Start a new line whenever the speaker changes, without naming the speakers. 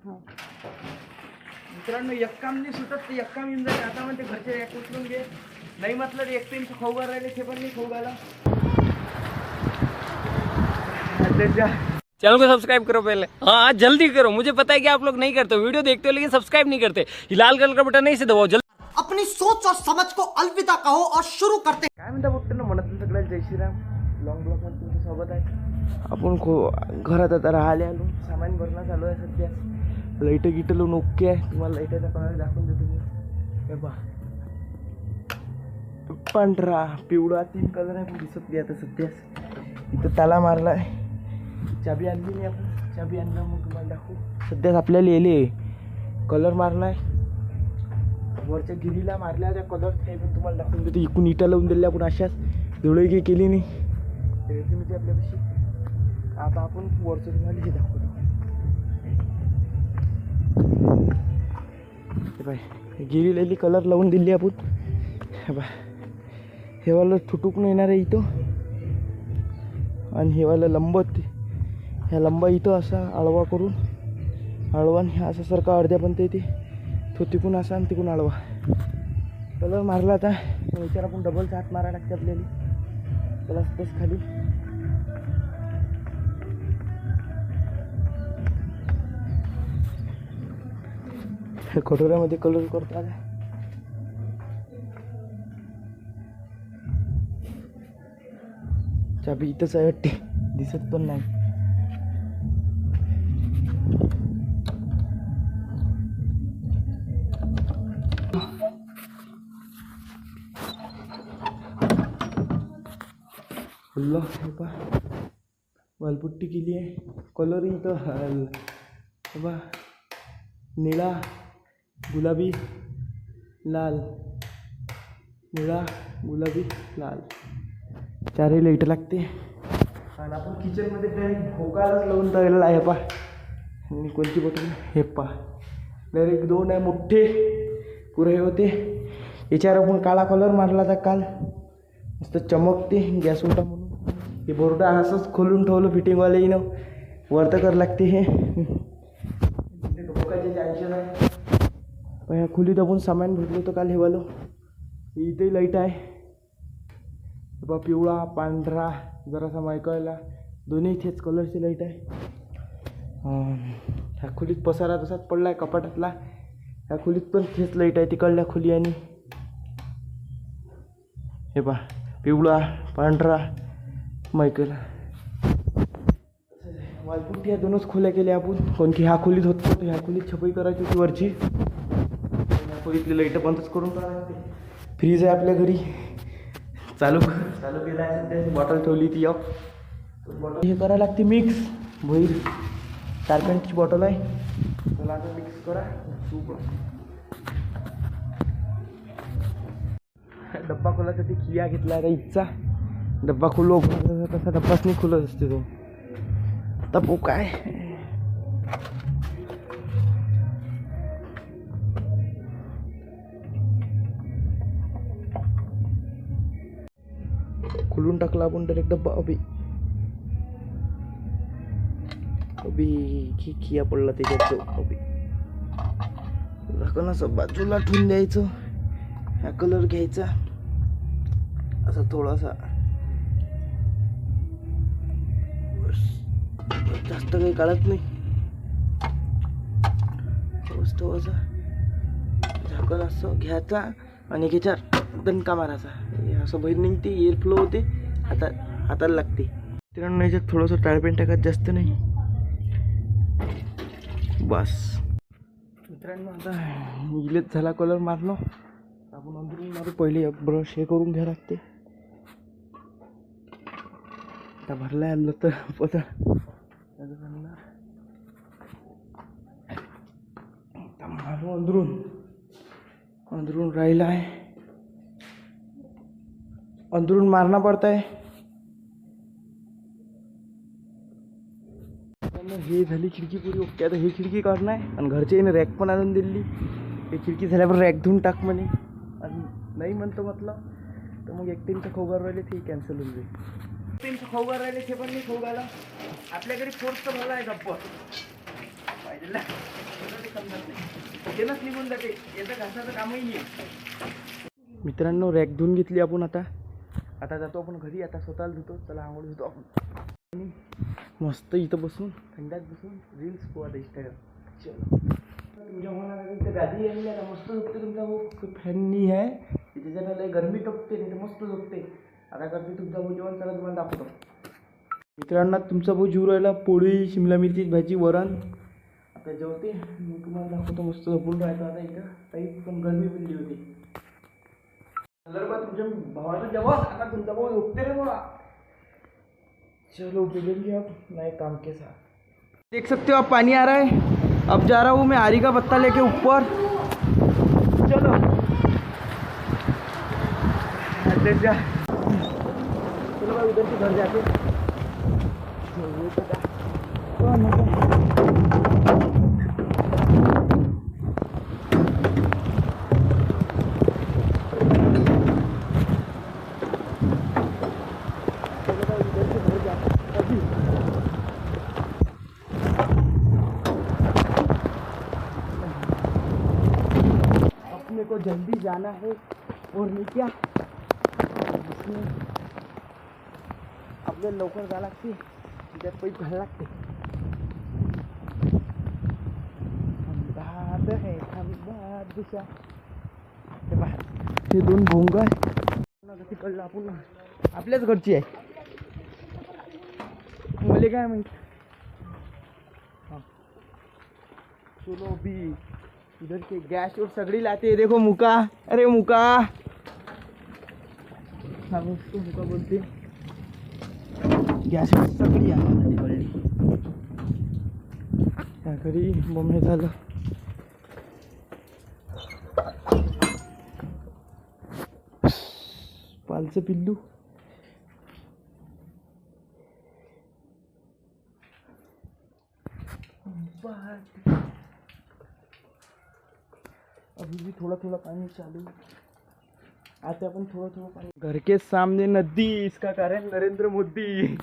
मित्रांनो एक काम नाही सुटत ते एक काम येऊन जाईल. आता म्हणते घरचे एक उचलून घे, नाही म्हटलं एक पेनचं खाऊ घाल राहिले ते पण नाही खाऊ घाला.
चैनल को सब्सक्राइब करो पहले, हाँ जल्दी करो. मुझे पता है कि आप लोग नहीं करते हो, वीडियो देखते हो लेकिन सब्सक्राइब नहीं करते. ये लाल कलर का बटन नहीं से दबाओ जल्दी.
अपनी सोच और समझ को अलविदा कहो और शुरू करते.
काय म्हणता बघतो ना मनातून सगळ्याला जय श्रीराम. लॉंग ब्लॉग मध्ये तुमचं स्वागत आहे. आपण घरात आता राहिले आलो, सामान भरणं चालू आहे सध्या. लाईट गिट लावून ओके आहे. तुम्हाला लाईटाचा कलर दाखवून देतो मी. हे पहा पांढरा पिवळा 3 कलर आहे पण दिसत नाही आता सध्या. इथं ताला मारला आहे. चाबी आणली नाही आपण, चाबी आणलं मग तुम्हाला दाखवू. सध्याच आपल्याला येले कलर मारला आहे. वरच्या गिरीला मारल्या त्या कलर काही पण तुम्हाला दाखवून देतो. इकून इटा लावून दिल्या आपण अशाच एवढं काही केली नाही मी ते आपल्यापाशी. आता आपण वरचं तुम्हाला हे दाखवतो. हे बाय गिरीला कलर लावून दिली आपण. हे बाय हे वाला तुटूक नाही येणार आहे इथं. आणि हे वाला लंबत ह्या लंबा इथं असा आळवा करून आळवा ह्या असा सारखा अर्ध्या पण ते तो तिकून असा आणि तिकून आळवा कलर मारला. आता विचार आपण डबल हात मारायला लागते आपल्याला. प्लस प्लस खाली कटोऱ्यामध्ये कलर करतो. आता चाबी इथंच आहे वाटते, दिसत पण नाही. वालपुट्टी केली आहे. कलर इथं बा निळा गुलाबी लाल, निळा गुलाबी लाल, चारही लाईट लागते. आणि आपण किचनमध्ये डायरेक्ट भोकालाच लावून टाकलेला आहे. पा आणि कोणती बटन हे पा डायरेक्ट 2 आहे मोठे पुरे होते. याच्यावर आपण काळा कलर मारला तर काल मस्त चमकते गॅस उलटा म्हणून. हे बोर्ड असंच खोलून ठेवलं फिटिंगवाले येणं वरतं कर लागते. हे धोकाचे टेन्शन आहे. पण ह्या खोलीत आपण सामान भेटलो होतं काल हेवालं. इथेही लाईट आहे बा, पिवळा पांढरा जरासा मायकायला दोन्ही तेच कलरची लाईट आहे. ह्या खोलीत पसारा तसाच पडला आहे कपाटातला. ह्या खोलीत पण तेच लाईट आहे तिकडल्या खोली. आणि हे पा पिवळा पांढरा मायकेला वालपुट्टी ह्या 2च खोल्या केल्या आपण. कोण की ह्या खोलीत होत तर ह्या खोलीत छपाई करायची होती वरची. ह्या खोलीतली लाईट बंदच करून करायला लागते. फ्रीज आहे आपल्या घरी, चालू केला आहे सध्या. बॉटल ठेवली ती बॉटल हे करायला लागते मिक्स. भैर चारपेंटची बॉटल आहे, त्याला आता मिक्स करा. डब्बा खोलासाठी किया घेतला आता. इथचा डब्बा खुलो कसा डब्बाच नाही खुलत असते तो. तपू काय खुलून टाकला आपण डायरेक्ट डब्बा. अभी खिया पडला त्याच्यात जो. झाकण असं बाजूला ठेवून द्यायचं. हा कलर घ्यायचा असा थोडासा, जास्त काही काढत नाही. थोडासा झाकण असं घ्यायचा आणि त्याच्यावर दणका मारायचा. असं बाहेर निघते, एअर फ्लो होते, हाताला लागते. मित्रांनो याच्यात थोडंसं टाळपेंट टाकत, जास्त नाही बस. मित्रांनो आता इलेच झाला कलर मारलो. आपण अंदरून मारू. पहिले ब्रश हे करून घ्या लागते. आता भरला आणलं तर पता मारू. अंदरून राहिला आहे. अंदरून मारना पडता है. हे झाली खिडकी पुरी ओके. आता ही खिडकी काढणं आहे आणि घरच्या येणे रॅक पण आणून दिली. ही खिडकी झाल्यावर रॅक धुवून टाक म्हणे. आणि नाही म्हणतो म्हटलं तर मग एकटींचं खोगार राहिले ते कॅन्सल होऊन जाईल. एकटींचं खोगार राहिले ते पण नाही खोगायला. आपल्याकडे फोर्स तर मला आहे गप्प पाहिजे. तेनच निघून जाते, याचं घासाचं कामही नाही. मित्रांनो रॅक धुवून घेतली आपण. आता जातो आपण घरी. आता स्वतःला धुतो. चला आंघोळ धुतो आपण. आणि मस्त इथं बसून थंडात बसून रील्स पोहा इंस्टाग्राम. चलो तुमच्या मनाला गादी आणली आता मस्त झोपते तुमचा भाऊ. फॅननी आहे त्याच्यानं लय गरमी टोकते नाही तर मस्त झोपते. आता करते तुमचा भाऊ जेवण. चला तुम्हाला दाखवतो. मित्रांनो तुमचा भाऊ जीव राहिला पोळी शिमला मिरची भाजी वरण. आता जेवते मी तुम्हाला दाखवतो. मस्त झोपून राहतो आता इथं. काही पण गरमी पडली होती. बा तुमच्या भावाचं जेवण. आता तुमचा भाऊ झोपते रे बा. चलो बिलेंगे अब नए काम के साथ. देख सकते हो आप पानी आ रहा है. अब जा रहा हूँ मैं आरी का पत्ता लेके ऊपर. चलो चलो भाई उधर से घर जाके अपने को जल्दी जाना है और नहीं क्या आपल्याला लवकर जावं लागते. त्यात पैप घालावं लागते. थांबाद आहे थांबाद दिशा. हे पहा हे दोन भोंग तिकडलं आपण आपल्याच घरची आहे. मला काय माहित. चलो भी इधर के गैस और सगड़ी लाते हैं. देखो मुका. अरे मुका हम उसको मुका बोलते. गॅस सगळी आली पडली. त्या घरी बॉम्बे झालं. पालचं पिल्लू. अभी भी थोड़ा थोड़ा पानी चालू. आता अपन थोड़ा थोड़ा पानी. घर के सामने नदी. इसका कारण नरेंद्र मोदी.